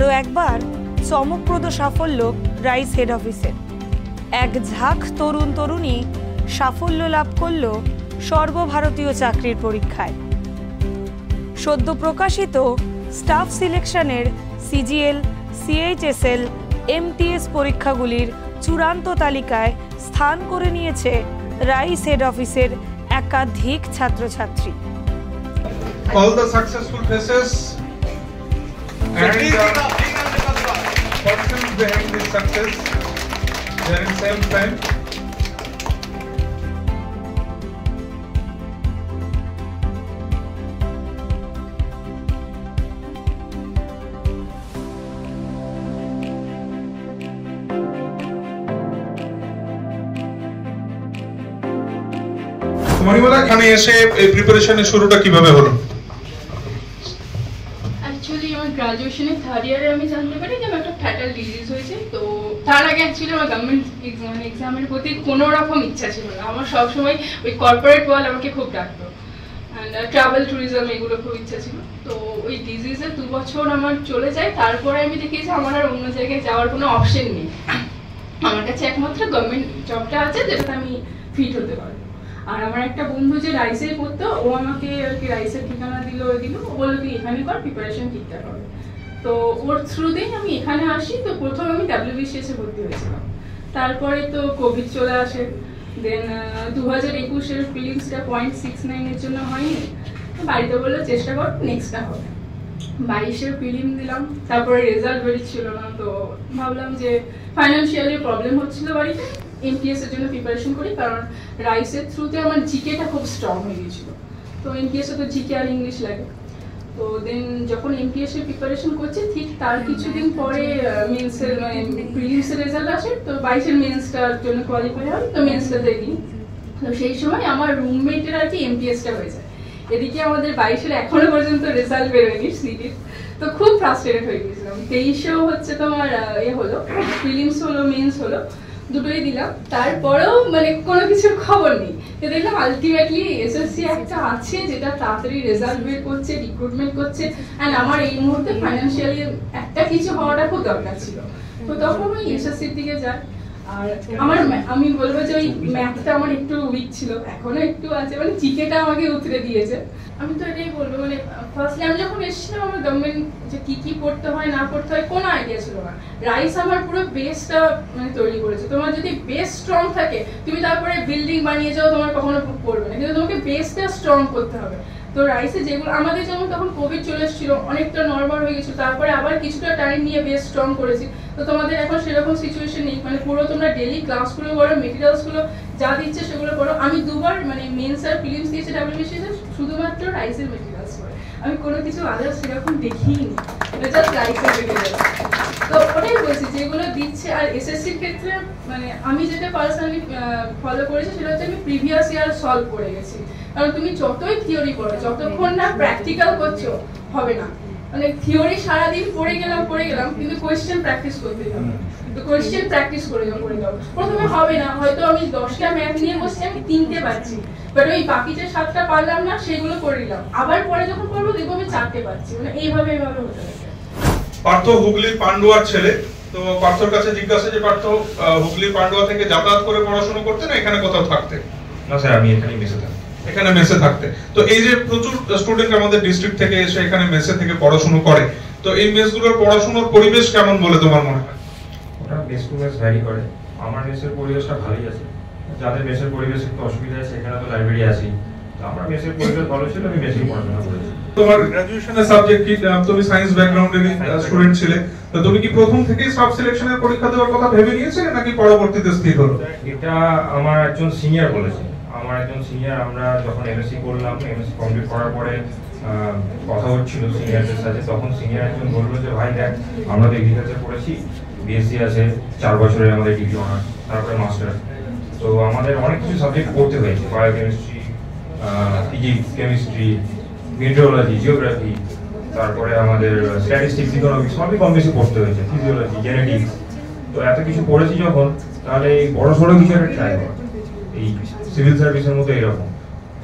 আরও একবার চমকপ্রদ সাফল্য রাইস হেড অফিসের। এক ঝাঁক তরুণ তরুণী সাফল্য লাভ করল সর্বভারতীয় চাকরির পরীক্ষায়। সদ্য প্রকাশিত স্টাফ সিলেকশনের সিজিএল, সিএইচএসএল, এমটিএস পরীক্ষাগুলির চূড়ান্ত তালিকায় স্থান করে নিয়েছে রাইস হেড অফিসের একাধিক ছাত্রছাত্রী। All the successful faces and persons behind this success, they are in same time. Manimala, এখানে এসে এই প্রিপারেশনের শুরুটা কিভাবে হলো? অ্যাকচুয়ালি আমার গ্রাজুয়েশনে থার্ড ইয়ারে আমি জানতে পারি যে আমার একটা ফ্যাটাল ডিজিজ হয়েছে। তো তার আগে অ্যাকচুয়ালি আমার গভর্নমেন্ট এক্সামের প্রতি কোনো রকম ইচ্ছা ছিল না। আমার সবসময় ওই কর্পোরেট ওয়ার্ল্ড আমাকে খুব ডাকতো, অ্যান্ড ট্রাভেল ট্যুরিজম এগুলো খুব ইচ্ছা ছিল। তো ওই ডিজিজে 2 বছর আমার চলে যায়। তারপরে আমি দেখি যে আমার আর অন্য জায়গায় যাওয়ার কোনো অপশন নেই। আমার কাছে একমাত্র গভর্নমেন্ট জবটা আছে যেটাতে আমি ফিট হতে পারি। আর আমার একটা বন্ধু যে রাইসে পড়তো, ও আমাকে আর কি রাইসের ঠিকানা দিল, ও বললো তুই এখানে কর, প্রিপারেশন ঠিকঠাক হবে। তো ওর থ্রুতেই আমি এখানে আসি। তো প্রথম আমি WBCS ভর্তি হয়েছিলাম, তারপরে তো কোভিড চলে আসে। দেন 2021-এর প্রিলিমসটা 0.69-এর জন্য হয়নি। তো বাড়িতে বললো চেষ্টা কর, নেক্সটটা হবে। 22-এর প্রিলিম দিলাম, তারপরে রেজাল্ট বেরিয়েছিল না। তো ভাবলাম যে ফাইন্যান্সিয়ালি প্রবলেম হচ্ছিল বাড়িতে, এমটিএস এর জন্য প্রিপারেশন করি, কারণ রাইসের থ্রুতে আমার জিকেটা খুব স্ট্রং হয়ে গিয়েছিল। তো এমটিএসে তো জিকে আর ইংলিশ লাগে। তো দেন যখন এমটিএস এর প্রিপারেশন করছি, ঠিক তার কিছুদিন পরে মেন্সের মানে প্রিলিমসের রেজাল্ট আসে। তো 22-এর মেন্সটার জন্য কোয়ালিফাই হয়, তো মেন্সটা দিই। তো সেই সময় আমার রুমমেটের আর কি এমটিএসটা হয়ে যায়। এদিকে আমাদের 22-এর এখনো পর্যন্ত রেজাল্ট বেরোয়নি সিটির। তো খুব ফ্রাস্ট্রেটেড হয়ে গেছিলাম। 23-এও হচ্ছে তোমার হলো, প্রিলিমস হলো, মেন্স হলো, দুটোই দিলাম। তারপরেও মানে কোনো কিছুর খবর নেই। তো দেখলাম আলটিমেটলি এসএসসি একটা আছে যেটা তাড়াতাড়ি রেজাল্ট বের করছে, রিক্রুটমেন্ট করছে, অ্যান্ড আমার এই মুহূর্তে ফাইন্যান্সিয়ালি একটা কিছু হওয়াটা খুব দরকার ছিল। তো তখন ওই এসএসসির দিকে যাই। আর আমি বলবো যে ওই ম্যাথটা আমার একটু উইক ছিল, এখনো একটু আছে, মানে জিকেটা আমাকে উতরে দিয়েছে। আমি তো এটাই বলবো, মানে ফার্স্টলি আমি যখন এসেছিলাম আমার গভর্নমেন্ট যে কি পড়তে হয় না পড়তে হয় কোনো আইডিয়া ছিল না। রাইস আমার পুরো বেসটা মানে তৈরি করেছে। তোমার যদি বেস স্ট্রং থাকে, তুমি তারপরে বিল্ডিং বানিয়ে যাও, তোমার কখনো পড়বে না, কিন্তু তোমাকে বেসটা স্ট্রং করতে হবে। তো রাইসে যেগুলো আমাদের যেমন তখন কোভিড চলে এসেছিল, অনেকটা নর্মাল হয়ে গেছিল, তারপরে আবার কিছুটা টাইম নিয়ে বেস স্ট্রং করেছি। তো তোমাদের এখন সেরকম সিচুয়েশন নেই, মানে পুরো তোমরা ডেইলি ক্লাসগুলো করো, মেটেরিয়ালসগুলো যা দিচ্ছে সেগুলো করো। আমি দুবার মানে মেন্স আর প্রিলিমস দিয়েছি WBCS শুধুমাত্র রাইসের মেটেরিয়ালস করে, আমি কোনো কিছু আদার্স সেরকম দেখিনি, জাস্ট রাইসের মেটেরিয়ালস। তো ওটাই বলছি যেগুলো দিচ্ছে। আর এসএসসির ক্ষেত্রে মানে আমি যেটা পার্সোনালি ফলো করেছি সেটা হচ্ছে আমি প্রিভিয়াস ইয়ার সলভ করে গেছি। কারণ তুমি যতই থিওরি পড়ো, যতক্ষণ না প্র্যাকটিক্যাল করছো হবে না। মানে থিওরি সারাদিন পড়ে গেলাম, কিন্তু কোয়েশ্চেন প্র্যাকটিস করতে হবে। তো কোয়েশ্চেন প্র্যাকটিস করে যাও। প্রথমে হবে না, হয়তো আমি 10টা ম্যাথ নিয়ে বসছি, আমি 3টে পাচ্ছি, বাট ওই বাকি যে 7টা পারলাম না সেগুলো করে নিলাম। আবার পরে যখন করবো দেখবো আমি 4টে পাচ্ছি। মানে এইভাবে হতে থাকে। পার্থ হুগলির পান্ডুয়ার ছেলে। তো পার্থর কাছে জিজ্ঞাসা যে পার্থ হুগলির পান্ডুয়া থেকে যাতায়াত করে পড়াশোনা করতে না এখানে কোথাও থাকতে? না স্যার, আমি এখানেই মেসে থাকি। এখানে মেসে থাকতে। তো এই যে প্রচুর স্টুডেন্ট আমাদের ডিস্ট্রিক্ট থেকে এসে এখানে মেসে থেকে পড়াশোনা করে, তো এই মেসগুলোর পড়াশোনার পরিবেশ কেমন বলে তোমার মনে হয়? ওটা মেস টু মেস ভ্যারি করে। আমার মেসের পরিবেশটা ভালোই আছে। যাদের মেসের পরিবেশ একটু অসুবিধা আছে, এখানে তো লাইব্রেরি আছেই। আমার মেসের পরিবেশ ভালো ছিল, আমি মেসেই পড়াশোনা করেছি। তোমার গ্রাজুয়েশনের সাবজেক্ট কি? তুমি সায়েন্স ব্যাকগ্রাউন্ডের স্টুডেন্ট ছিলে, তো তুমি কি প্রথম থেকেই সাব সিলেকশনের পরীক্ষা দেওয়ার কথা ভেবে নিয়েছিলে নাকি পরবর্তীতে স্থির হলো? এটা আমার একজন সিনিয়র বলেছে। আমরা যখন এমএসসি করলাম, এমএসসি কমপ্লিট করার পরে কথা হচ্ছিল সিনিয়রদের সাথে, তখন সিনিয়র একজন বললো যে ভাই দেখ, আমরা তো এগ্রিকালচার পড়েছি, বিএসসি আছে, 4 বছরের আমাদের ডিগ্রি অনার্স, তারপরে মাস্টার। তো আমাদের অনেক কিছু সাবজেক্ট পড়তে হয়েছে, biochemistry, physics, chemistry, metrology, geography, তারপরে আমাদের স্ট্যাটিস্টিক্স, ইকোনমিক্স, সবই কম বেশি পড়তে হয়েছে, ফিজিওলজি, জেনেটিক্স। তো এত কিছু পড়েছি যখন, তাহলে এই বড় সড়ো কিছু একটা ট্রাই করা, এই সিভিল সার্ভিসের মতো এরকম।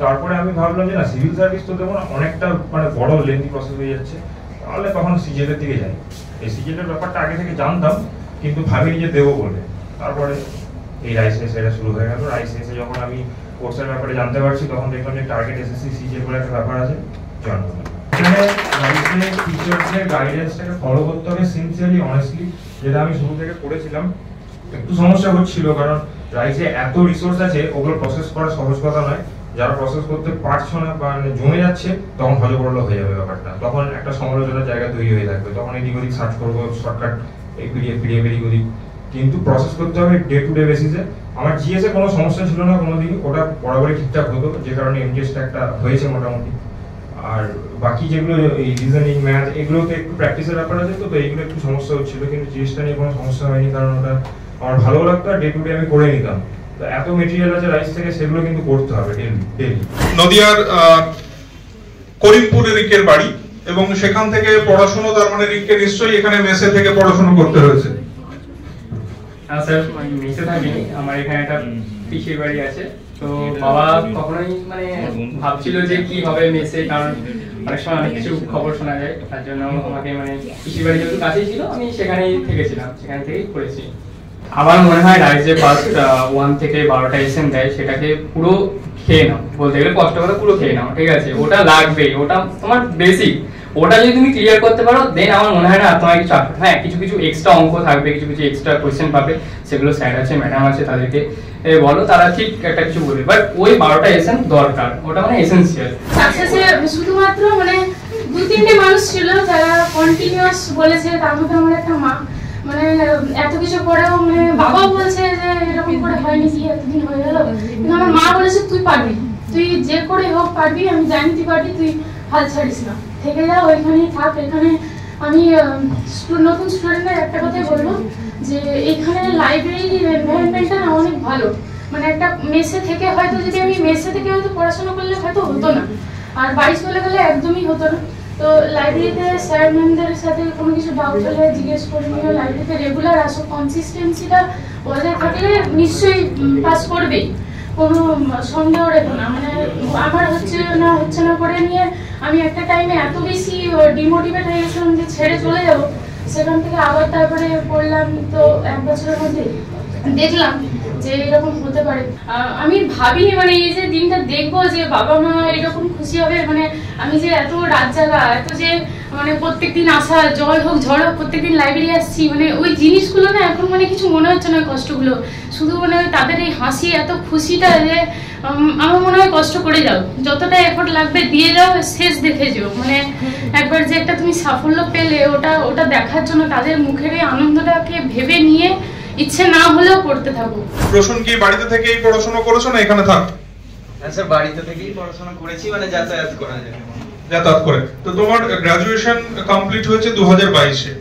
তারপরে আমি ভাবলাম যে না, সিভিল সার্ভিস তো যেমন অনেকটা মানে বড় লেন্থি প্রসেস হয়ে যাচ্ছে, তাহলে তখন সিজিএলের দিকে যাই। এই সিজিএলের ব্যাপারটা আগে থেকে জানতাম, কিন্তু ভাবিনি যে দেবো বলে। তারপরে এই রাইস রেস এটা শুরু হয়ে গেল। রাইস রেসে যখন আমি কোর্সের ব্যাপারে জানতে পারছি, তখন দেখলাম যে টার্গেট এসএসসি সিজিএল বলে একটা ব্যাপার আছে, জয়েন করলাম। এখানে রাইসে টিচারদের গাইডেন্সটাকে ফলো করতে হবে সিনসিয়ারলি, অনেস্টলি, যেটা আমি শুরু থেকে করেছিলাম। একটু সমস্যা হচ্ছিল, কারণ রাইসে এত রিসোর্স আছে, ওগুলো প্রসেস করা সহজ কথা নয়। যারা প্রসেস করতে পারছো না বা জমে যাচ্ছে, তখন হজবরল হয়ে যাবে ব্যাপারটা। তখন একটা সমালোচনার জায়গা তৈরি হয়ে থাকবে, তখন এদিক ওদিক সার্চ করবো, শর্টকাট এই পিডিএফ এদিক ওদিক। কিন্তু প্রসেস করতে হবে ডে টু ডে বেসিসে। আমার জিএসে কোনো সমস্যা ছিল না কোনোদিনই, ওটা বরাবরই ঠিকঠাক হতো, যে কারণে এমটিএসটা একটা হয়েছে মোটামুটি। আর বাকি যেগুলো এই রিজনিং, ম্যাথ, এগুলোতে একটু প্র্যাকটিসের ব্যাপার আছে, তো এইগুলো একটু সমস্যা হচ্ছিল। কিন্তু জিএসটা নিয়ে কোনো সমস্যা হয়নি, কারণ ওটা আমার ভালো লাগতো আর ডে টু ডে আমি করে নিতাম। তো এত মেটেরিয়াল আছে রাইস থেকে, সেগুলো কিন্তু করতে হবে ডেইলি। নদিয়ার করিমপুরে রিকের বাড়ি, এবং সেখান থেকে পড়াশোনা, তার মানে রিককে নিশ্চয়ই এখানে মেসে থেকে পড়াশোনা করতে হয়েছে। হ্যাঁ স্যার, আমি মেসে থাকিনি, আমার এখানে একটা পিসির বাড়ি আছে। তো বাবা কখনোই মানে ভাবছিল যে কি হবে মেসে, কারণ অনেক সময় অনেক কিছু খবর শোনা যায়, তার জন্য আমাকে মানে পিসির বাড়ি যেহেতু কাছেই ছিল, আমি সেখানেই থেকেছিলাম, সেখান থেকেই পড়েছি। আমার মনে হয় রাইসে ফার্স্ট 1 থেকে 12টা এসএম দেয়, সেটাকে পুরো খেয়ে নাও, বলতে গেলে কষ্ট করে পুরো খেয়ে নাও, ঠিক আছে? ওটা লাগবে, ওটা তোমার বেসিক। ওটা যদি তুমি ক্লিয়ার করতে পারো, দেন আমার মনে হয় না তোমার কিছু আসবে। হ্যাঁ, কিছু কিছু এক্সট্রা অঙ্ক থাকবে, কিছু কিছু এক্সট্রা কোয়েশ্চেন পাবে, সেগুলো স্যার আছে, ম্যাডাম আছে, তাদেরকে বলো, তারা ঠিক একটা কিছু বলবে। বাট ওই 12টা এসএম দরকার, ওটা মানে এসেনশিয়াল। সাকসেসে শুধুমাত্র মানে 2-3টে মানুষ ছিল যারা কন্টিনিউয়াস বলেছে, তার মধ্যে আমার একটা মা। মানে এত কিছু করেও মানে বাবা বলছে যে এরকম করে হয়নি, কি এতদিন হয়ে গেল, কিন্তু আমার মা বলেছে তুই পারবি, তুই যে করে হোক পারবি, আমি জানি তুই পারবি, তুই হাল ছাড়িস না, থেকে যা, ওইখানেই থাক। এখানে আমি নতুন স্টুডেন্টদের একটা কথাই বলবো যে এখানে লাইব্রেরির এনভায়রনমেন্টটা না অনেক ভালো। মানে একটা মেসে থেকে হয়তো, যদি আমি মেসে থেকে হয়তো পড়াশোনা করলে হয়তো হতো না, আর বাড়ি চলে গেলে একদমই হতো না। তো লাইব্রেরিতে স্যার ম্যামদের সাথে কোনো কিছু ডাউট হলে জিজ্ঞেস করে নিও, লাইব্রেরিতে রেগুলার আসো, কনসিস্টেন্সিটা বজায় থাকলে নিশ্চয়ই পাস করবেই, কোনো সন্দেহ রেখো না। মানে আমার হচ্ছে না করে নিয়ে আমি একটা টাইমে এত বেশি ডিমোটিভেট হয়ে গেছিলাম যে ছেড়ে চলে যাব, সেখান থেকে আবার তারপরে পড়লাম, তো 1 বছরের মধ্যে দেখলাম যে এরকম হতে পারে। আমি ভাবিনি মানে এই যে দিনটা দেখবো যে বাবা মা এরকম খুশি হবে, মানে আমি যে এত রাত জাগা, এত যে মানে প্রত্যেকদিন আসা, জল হোক ঝড় হোক, প্রত্যেকদিন লাইব্রেরি আসছি, মানে ওই জিনিসগুলো না এখন মানে কিছু মনে হচ্ছে না, কষ্টগুলো শুধু মানে তাদের এই হাসি, এত খুশিটা যে আমার মনে হয় কষ্ট করে যাও, যতটা এফোর্ট লাগবে দিয়ে যাও, শেষ দেখে যাও। মানে একবার যে একটা তুমি সাফল্য পেলে, ওটা দেখার জন্য তাদের মুখের এই আনন্দটাকে ভেবে নিয়ে ইচ্ছে না হলেও পড়তে থাকো। প্রশ্ন কি বাড়িতে থেকেই পড়াশোনা করেছো না এখানে থাক? হ্যাঁ স্যার, বাড়িতে থেকেই পড়াশোনা করেছি, মানে যাতায়াত করে। তো তোমার গ্রাজুয়েশন কমপ্লিট হয়েছে 2022-এ,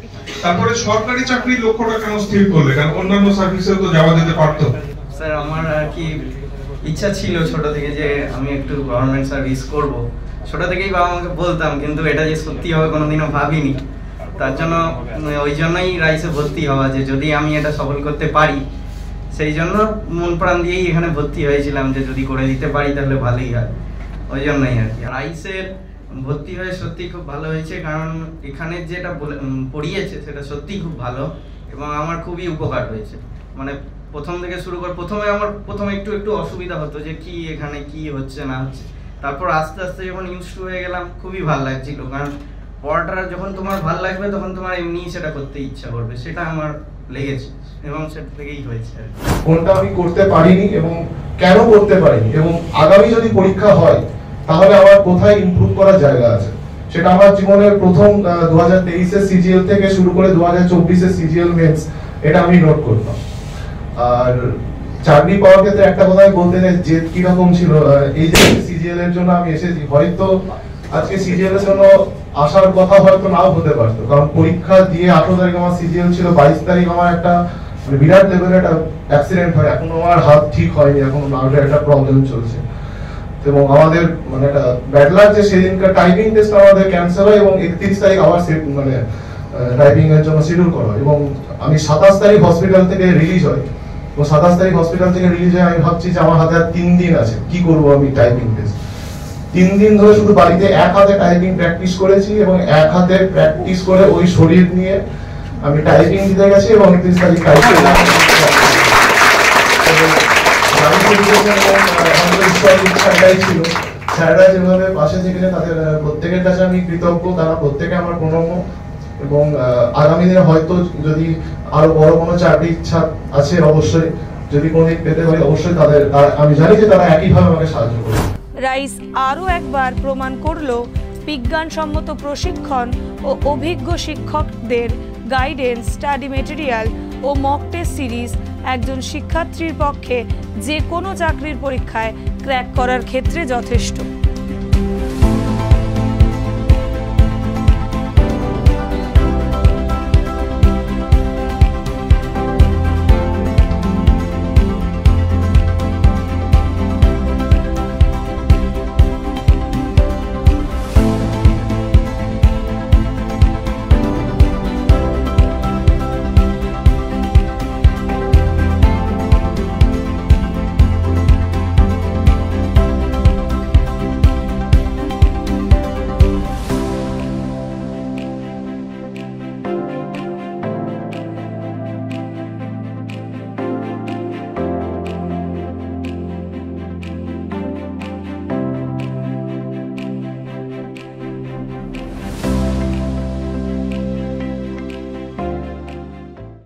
তারপরে সরকারি চাকরির লক্ষ্যটা কেন স্থির করলে? কারণ অন্যান্য সার্ভিসেও তো যাওয়া যেতে পারতো। স্যার, আমার আর কি ইচ্ছা ছিল ছোট থেকে যে আমি একটু গভর্নমেন্ট সার্ভিস করব। ছোট থেকেই বাবা আমাকে বলতাম, কিন্তু এটা যে সত্যি হবে কোনোদিনও ভাবিনি। তার জন্য ওই জন্যই রাইসে ভর্তি হওয়া, যে যদি আমি এটা সফল করতে পারি, সেই জন্য মন প্রাণ দিয়েই এখানে ভর্তি হয়েছিলাম, যে যদি করে দিতে পারি তাহলে ভালোই হয়, ওই জন্যই আর কি। রাইসের ভর্তি হয়ে সত্যি খুব ভালো হয়েছে, কারণ এখানে যেটা পড়িয়েছে সেটা সত্যি খুব ভালো, এবং আমার খুবই উপকার হয়েছে। মানে প্রথম থেকে শুরু করে প্রথমে একটু অসুবিধা হতো যে কি এখানে কি হচ্ছে না হচ্ছে, তারপর আস্তে আস্তে যখন ইউজ টু হয়ে গেলাম, খুবই ভালো লাগছিল। কারণ পড়াটা যখন তোমার ভালো লাগবে, তখন তোমার এমনিই সেটা করতে ইচ্ছা করবে, সেটা আমার লেগেছে এবং সেটা থেকেই হয়েছে। কোনটা আমি করতে পারিনি এবং কেন করতে পারিনি, এবং আগামী যদি পরীক্ষা হয় তাহলে আমার কোথায় ইমপ্রুভ করার জায়গা আছে, সেটা আমার জীবনের প্রথম 2023-এর সিজিএল থেকে শুরু করে 2024-এর সিজিএল মেন্স, এটা আমি নোট করতাম। আর চাকরি পাওয়ার ক্ষেত্রে একটা কথাই বলতে চাই, যে কিরকম ছিল এই যে সিজিএল এর জন্য আমি এসেছি, হয়তো আজকে সিজিএল এর জন্য আসার কথা হয়তো নাও হতে পারতো, কারণ পরীক্ষা দিয়ে 18 তারিখ আমার সিজিএল ছিল, 22 তারিখ আমার একটা বিরাট লেভেলের একটা অ্যাক্সিডেন্ট হয়, এখনো আমার হাত ঠিক হয়নি, এখনো নার্ভের একটা প্রবলেম চলছে। এবং আমাদের মানে একটা ব্যাড লাক যে সেদিনকার টাইপিং টেস্ট আমাদের ক্যান্সেল হয়, এবং 31 তারিখ আবার মানে টাইপিং এর জন্য শিডিউল করা হয়, এবং আমি 27 তারিখ হসপিটাল থেকে রিলিজ হয়, এবং 27 তারিখ হসপিটাল থেকে রিলিজ হয়, আমি ভাবছি যে আমার হাতে আর 3 দিন আছে, কি করবো আমি টাইপিং টেস্ট। 3 দিন ধরে শুধু বাড়িতে এক হাতে টাইপিং প্র্যাকটিস করেছি এবং এক হাতে প্র্যাকটিস করে ওই শরীর নিয়ে আমি টাইপিং দিতে গেছি এবং 29 তারিখ টাইপিং ছিল। স্যাররা যেভাবে পাশে থেকে তাদের প্রত্যেকের কাছে আমি কৃতজ্ঞ, তারা প্রত্যেকে আমার প্রণম্য এবং আগামী দিনে হয়তো যদি আরো বড় কোনো চাকরির ইচ্ছা আছে অবশ্যই, যদি কোনোদিন পেতে পারি অবশ্যই আমি জানি যে তারা একইভাবে আমাকে সাহায্য করবে। রাইস আরও একবার প্রমাণ করলো বিজ্ঞানসম্মত প্রশিক্ষণ ও অভিজ্ঞ শিক্ষকদের গাইডেন্স, স্টাডি মেটেরিয়াল ও মক টেস্ট সিরিজ একজন শিক্ষার্থীর পক্ষে যে কোনো চাকরির পরীক্ষায় ক্র্যাক করার ক্ষেত্রে যথেষ্ট।